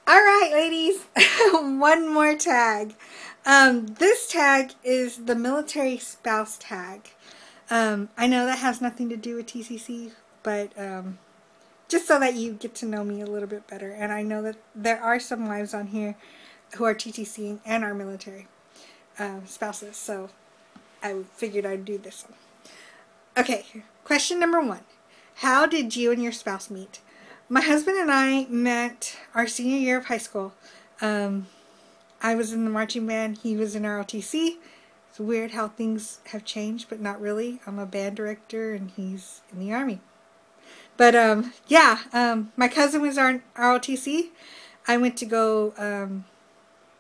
All right, ladies, one more tag. This tag is the military spouse tag. I know that has nothing to do with TCC, but just so that you get to know me a little bit better. And I know that there are some wives on here who are TTCing and are military spouses, so I figured I'd do this one. Okay, question number 1. How did you and your spouse meet? My husband and I met our senior year of high school. I was in the marching band. He was in ROTC. It's weird how things have changed, but not really. I'm a band director and he's in the Army. But my cousin was our ROTC. I went to go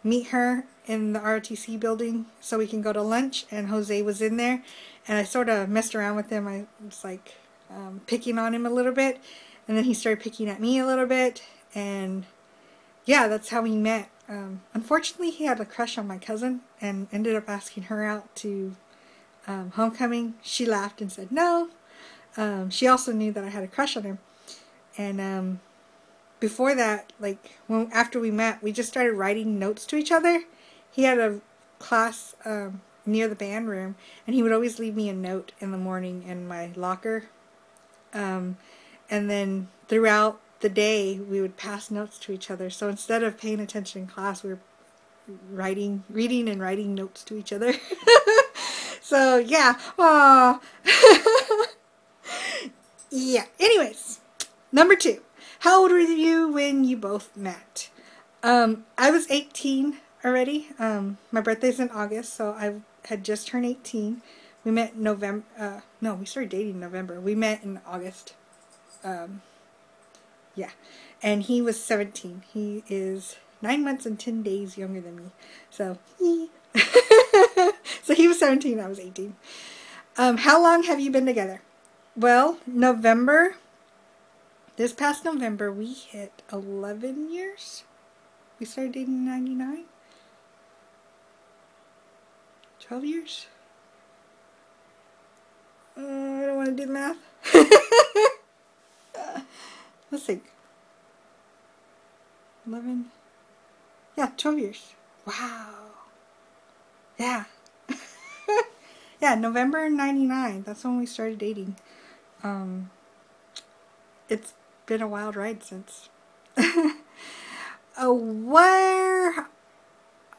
meet her in the ROTC building so we can go to lunch, and Jose was in there. And I sort of messed around with him. I was like picking on him a little bit. And then he started picking at me a little bit. And yeah, that's how we met. Unfortunately, he had a crush on my cousin and ended up asking her out to homecoming. She laughed and said no. She also knew that I had a crush on him. And before that, after we met, we just started writing notes to each other. He had a class near the band room, and he would always leave me a note in the morning in my locker. And then throughout the day, we would pass notes to each other. So instead of paying attention in class, we were reading and writing notes to each other. So yeah, aww. Yeah, anyways, number 2. How old were you when you both met? I was 18 already. My birthday's in August, so I had just turned 18. We met in November. No, we started dating in November. We met in August. Yeah. And he was 17. He is 9 months and 10 days younger than me. So, so he was 17, I was 18. How long have you been together? Well, this past November, we hit 11 years. We started dating in 99. 12 years? I don't want to do the math. Let's think. 11. Yeah, 12 years. Wow. Yeah. Yeah, November 99. That's when we started dating. It's been a wild ride since. Where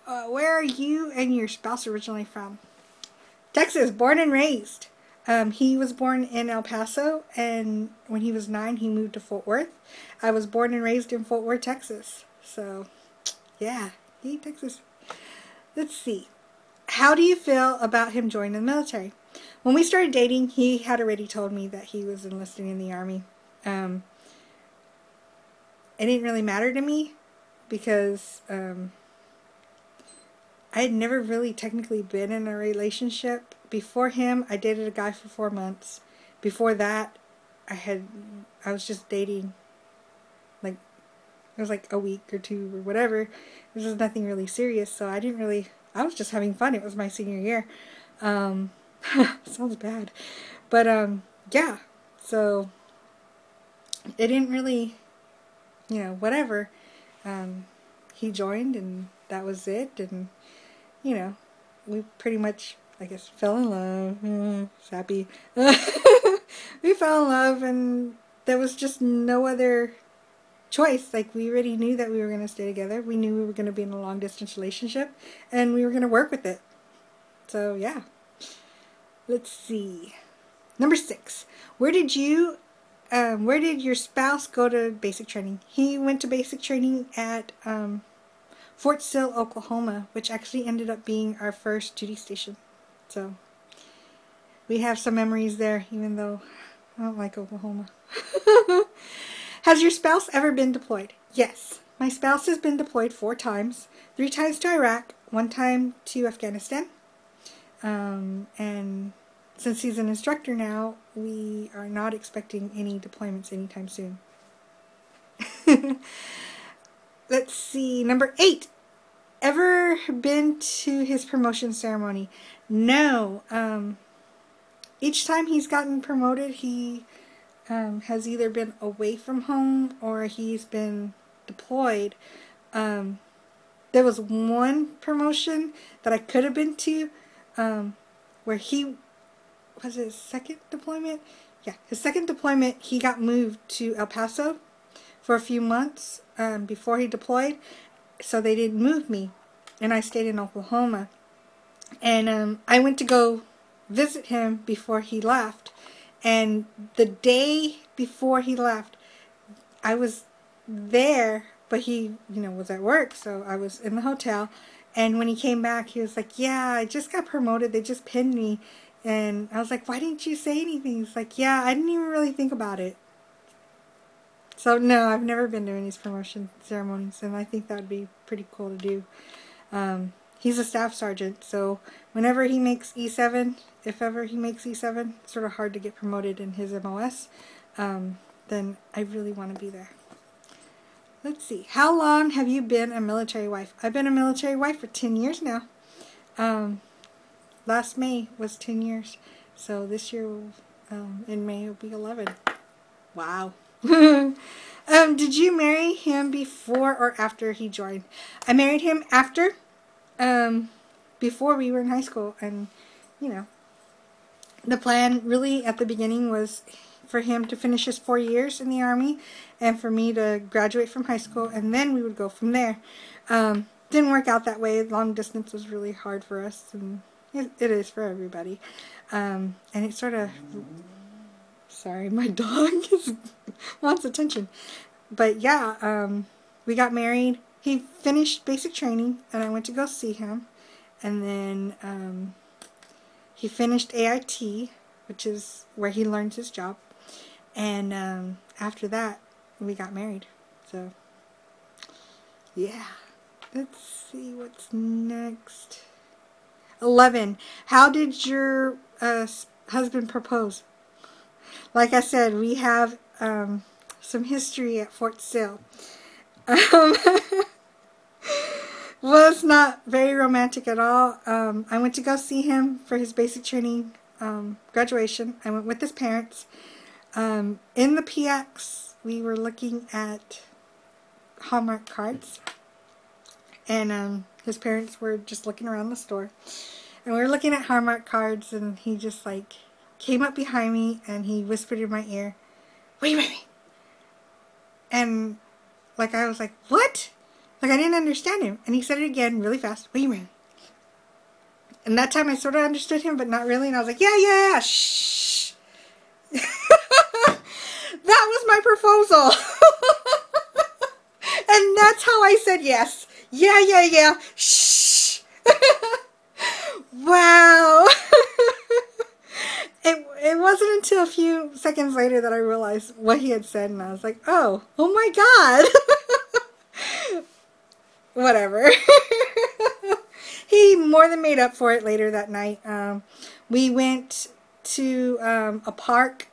are you and your spouse originally from? Texas, born and raised. He was born in El Paso, and when he was 9, he moved to Fort Worth. I was born and raised in Fort Worth, Texas. So, yeah, yay, Texas. Let's see. How do you feel about him joining the military? When we started dating, he had already told me that he was enlisting in the Army. It didn't really matter to me because I had never really technically been in a relationship. Before him, I dated a guy for 4 months. Before that, I was just dating, it was like a week or 2 or whatever. This was nothing really serious, so I was just having fun. It was my senior year. Sounds bad. But, yeah. So, it didn't really, whatever. He joined, and that was it, and, we pretty much, I guess, fell in love. Sappy. We fell in love, and there was just no other choice. We already knew that we were going to stay together. We knew we were going to be in a long-distance relationship, and we were going to work with it. So, yeah. Let's see. Number 6. Where did your spouse go to basic training? He went to basic training at Fort Sill, Oklahoma, which actually ended up being our first duty station. So, we have some memories there, even though I don't like Oklahoma. Has your spouse ever been deployed? Yes. My spouse has been deployed 4 times. 3 times to Iraq, 1 time to Afghanistan. And since he's an instructor now, we are not expecting any deployments anytime soon. Let's see. Number 8. Ever been to his promotion ceremony? No. Each time he's gotten promoted, he has either been away from home or he's been deployed. There was one promotion that I could have been to, where he, was it his second deployment? Yeah, his second deployment, he got moved to El Paso for a few months before he deployed, so they didn't move me, and I stayed in Oklahoma. And I went to go visit him before he left, and the day before he left, I was there, but he, was at work, so I was in the hotel, and when he came back, he was like, yeah, I just got promoted, they just pinned me, and I was like, why didn't you say anything? He's like, yeah, I didn't even really think about it. So, no, I've never been to any promotion ceremonies, and I think that would be pretty cool to do. He's a staff sergeant, so whenever he makes E7, if ever he makes E7, it's sort of hard to get promoted in his MOS, then I really want to be there. Let's see. How long have you been a military wife? I've been a military wife for 10 years now. Last May was 10 years, so this year, in May, will be 11. Wow. Did you marry him before or after he joined? I married him after. Before we were in high school, and the plan really at the beginning was for him to finish his 4 years in the Army and for me to graduate from high school, and then we would go from there. Didn't work out that way. Long distance was really hard for us, and it is for everybody. And it sort of, sorry, my dog wants attention. But yeah, we got married. He finished basic training, and I went to go see him. And then he finished AIT, which is where he learns his job. And after that, we got married. So, yeah. Let's see what's next. 11. How did your husband propose? Like I said, we have some history at Fort Sill. Was not very romantic at all. I went to go see him for his basic training graduation. I went with his parents. In the PX, we were looking at Hallmark cards, and his parents were just looking around the store, and we were looking at Hallmark cards, and he just like came up behind me and he whispered in my ear, "Will you marry me?" And like I was like, "What?" Like, I didn't understand him. And he said it again really fast. "Will you marry me?" And that time I sort of understood him, but not really. And I was like, yeah, shh. That was my proposal. And that's how I said yes. Yeah. Shh. Wow. It wasn't until a few seconds later that I realized what he had said. And I was like, oh my God. Whatever. He more than made up for it later that night. We went to a park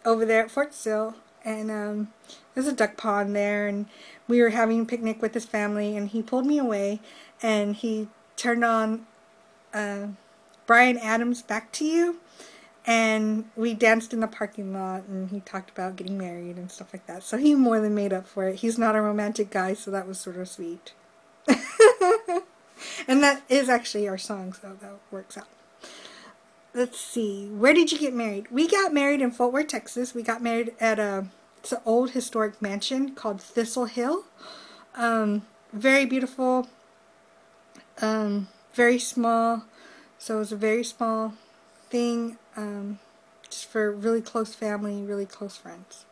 over there at Fort Sill, and there's a duck pond there, and we were having a picnic with his family, and he pulled me away, and he turned on Bryan Adams' Back to You, and we danced in the parking lot, and he talked about getting married and stuff like that. So he more than made up for it. He's not a romantic guy, so that was sort of sweet. And that is actually our song, so that works out. Let's see. Where did you get married? We got married in Fort Worth, Texas. We got married at it's an old historic mansion called Thistle Hill. Very beautiful. Very small. So it was a very small thing. Just for really close family, really close friends.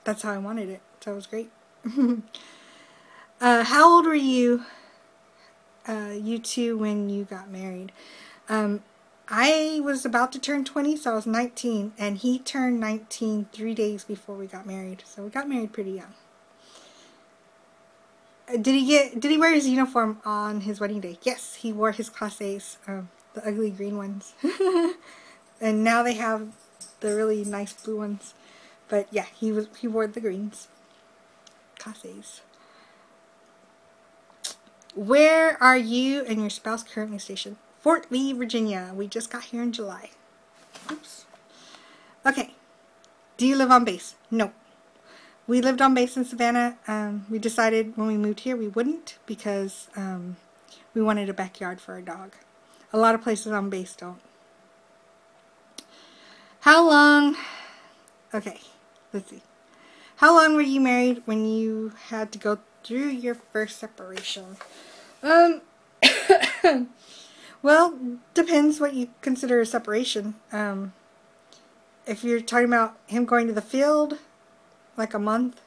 That's how I wanted it. So it was great. How old were you two when you got married? I was about to turn 20, so I was 19, and he turned 19 3 days before we got married. So we got married pretty young. Did he wear his uniform on his wedding day? Yes, he wore his Class A's, the ugly green ones. And now they have the really nice blue ones. But yeah, he wore the greens. Class A's. Where are you and your spouse currently stationed? Fort Lee, Virginia. We just got here in July. Oops. Okay. Do you live on base? No. we lived on base in Savannah. We decided when we moved here we wouldn't because we wanted a backyard for our dog. A lot of places on base don't. How long... Okay, let's see. How long were you married when you had to go through your first separation? Well, depends what you consider a separation. If you're talking about him going to the field, like a month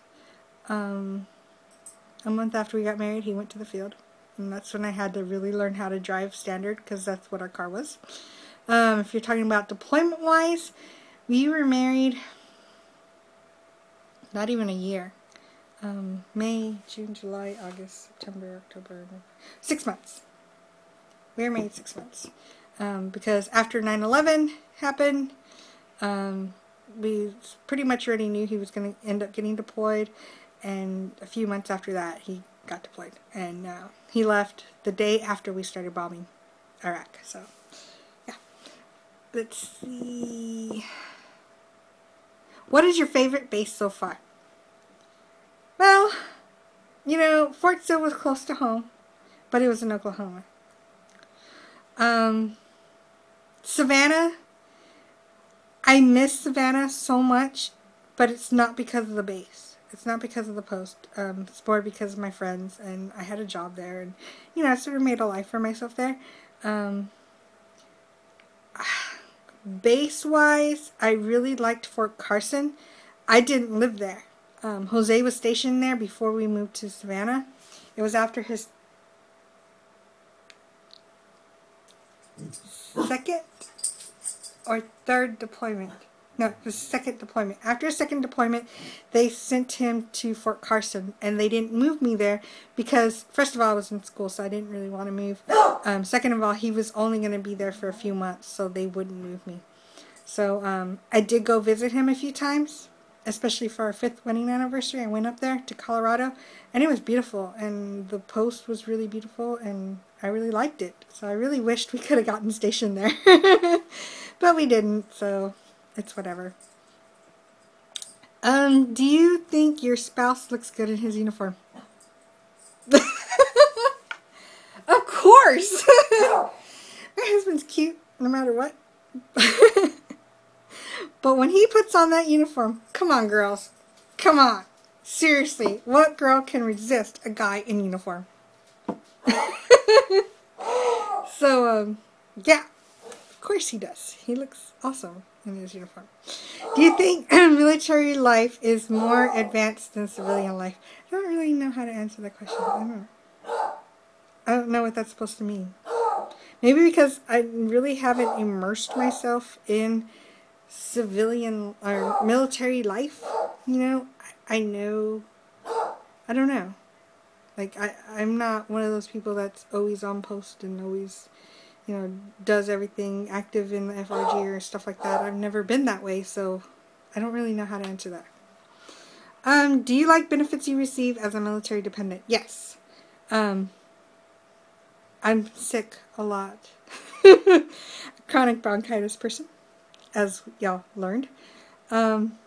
after we got married, he went to the field. And that's when I had to really learn how to drive standard, because that's what our car was. If you're talking about deployment-wise, we were married not even a year. May, June, July, August, September, October, November. 6 months. We were married 6 months. Because after 9/11 happened, we pretty much already knew he was going to end up getting deployed. And a few months after that, he got deployed. And he left the day after we started bombing Iraq. So, yeah. Let's see. What is your favorite base so far? Well, you know, Fort Sill was close to home, but it was in Oklahoma. Savannah, I miss Savannah so much, but it's not because of the base. It's not because of the post. It's more because of my friends, and I had a job there, and, you know, I sort of made a life for myself there. Base-wise, I really liked Fort Carson. I didn't live there. Jose was stationed there before we moved to Savannah. It was after his second or third deployment. No, his second deployment. After his second deployment, they sent him to Fort Carson, and they didn't move me there because, first of all, I was in school, so I didn't really want to move. Second of all, he was only going to be there for a few months, so they wouldn't move me. So I did go visit him a few times, especially for our 5th wedding anniversary. I went up there to Colorado, and it was beautiful, and the post was really beautiful, and I really liked it. So I really wished we could have gotten stationed there. But we didn't, so it's whatever. Do you think your spouse looks good in his uniform? Of course! My husband's cute, no matter what. But when he puts on that uniform, come on, girls. Come on. Seriously, what girl can resist a guy in uniform? So, yeah. Of course he does. He looks awesome in his uniform. Do you think military life is more advanced than civilian life? I don't really know how to answer that question. I don't know what that's supposed to mean. Maybe because I really haven't immersed myself in civilian or military life. You know, I know, I don't know. Like, I'm not one of those people that's always on post and always, you know, does everything active in the FRG or stuff like that. I've never been that way, so I don't really know how to answer that. Do you like benefits you receive as a military dependent? Yes. I'm sick a lot. Chronic bronchitis person, as y'all learned. And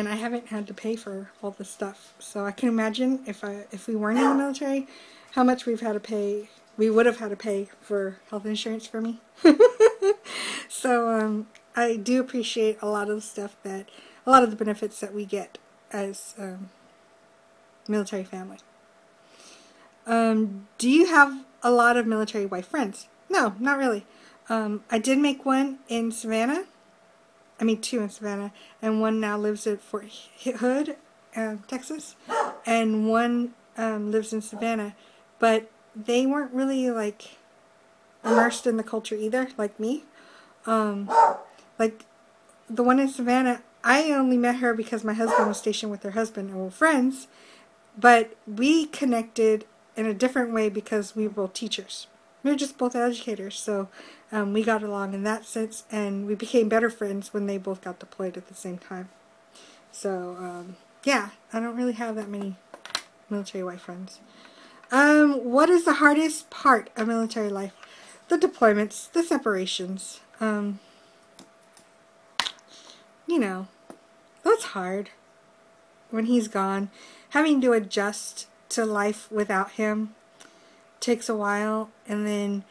I haven't had to pay for all this stuff. So I can imagine if we weren't in the military, how much we would have had to pay for health insurance for me. So I do appreciate a lot of the benefits that we get as military family. Do you have a lot of military wife friends? No, not really. I did make one in Savannah. I mean, 2 in Savannah, and one now lives at Fort Hood, Texas, and one lives in Savannah. But they weren't really, like, immersed in the culture either, like me. Like, the one in Savannah, I only met her because my husband was stationed with her husband, and we're friends, but we connected in a different way because we were both teachers. We were just both educators, so we got along in that sense, and we became better friends when they both got deployed at the same time. So, yeah, I don't really have that many military wife friends. What is the hardest part of military life? The deployments, the separations. You know, that's hard. when he's gone, having to adjust to life without him takes a while, and then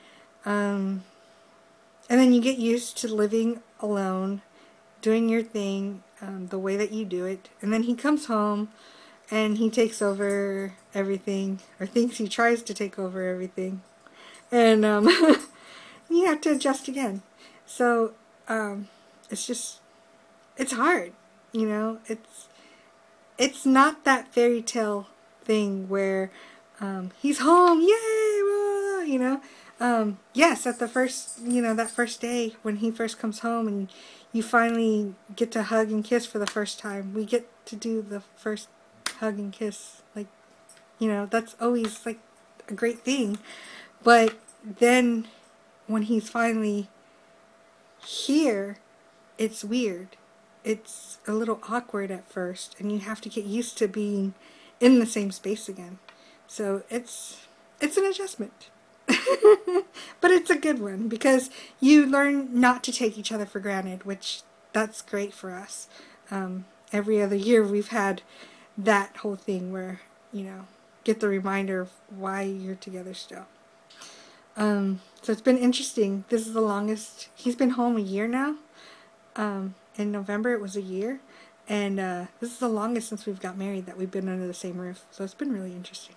you get used to living alone, doing your thing the way that you do it, and then he comes home and he takes over everything, or thinks he tries to take over everything, and you have to adjust again. So it's hard, you know. It's not that fairy tale thing where he's home, yay, you know. Yes, at the first, you know, that first day when he first comes home and you finally get to hug and kiss for the first time. We get to do the first hug and kiss, like, you know, that's always like a great thing. But then when he's finally here, it's weird. It's a little awkward at first, and you have to get used to being in the same space again. So it's an adjustment. But it's a good one, because you learn not to take each other for granted, which that's great for us. Every other year we've had that whole thing where, you know, get the reminder of why you're together still. So it's been interesting. This is the longest. He's been home a year now. In November it was a year, and this is the longest since we've got married that we've been under the same roof. So it's been really interesting.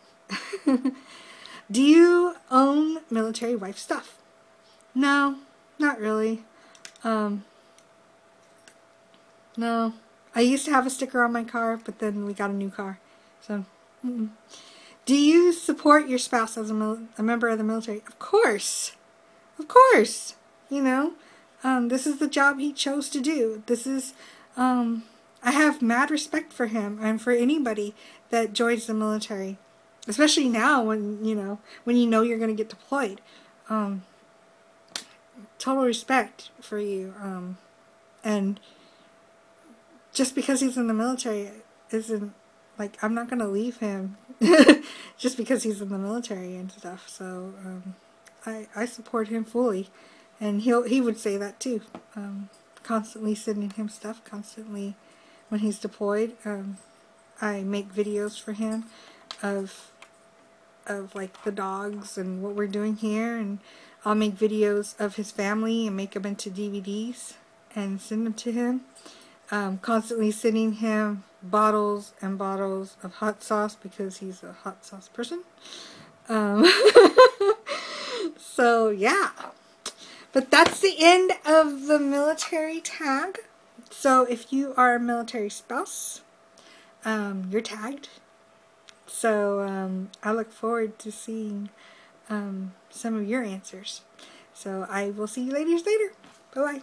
Do you own military wife stuff? No, not really. No. I used to have a sticker on my car, but then we got a new car. So, Do you support your spouse as a member of the military? Of course. Of course. You know, this is the job he chose to do. This is, I have mad respect for him and for anybody that joins the military. Especially now when, you know you're going to get deployed. Total respect for you. And just because he's in the military isn't, like, I'm not going to leave him just because he's in the military and stuff. So, I support him fully. And he would say that too. Constantly sending him stuff, constantly when he's deployed. I make videos for him of like the dogs and what we're doing here, and I'll make videos of his family and make them into DVDs and send them to him. Constantly sending him bottles and bottles of hot sauce because he's a hot sauce person. So yeah, but that's the end of the military tag. So if you are a military spouse, you're tagged. So I look forward to seeing some of your answers. So I will see you ladies later. Bye-bye.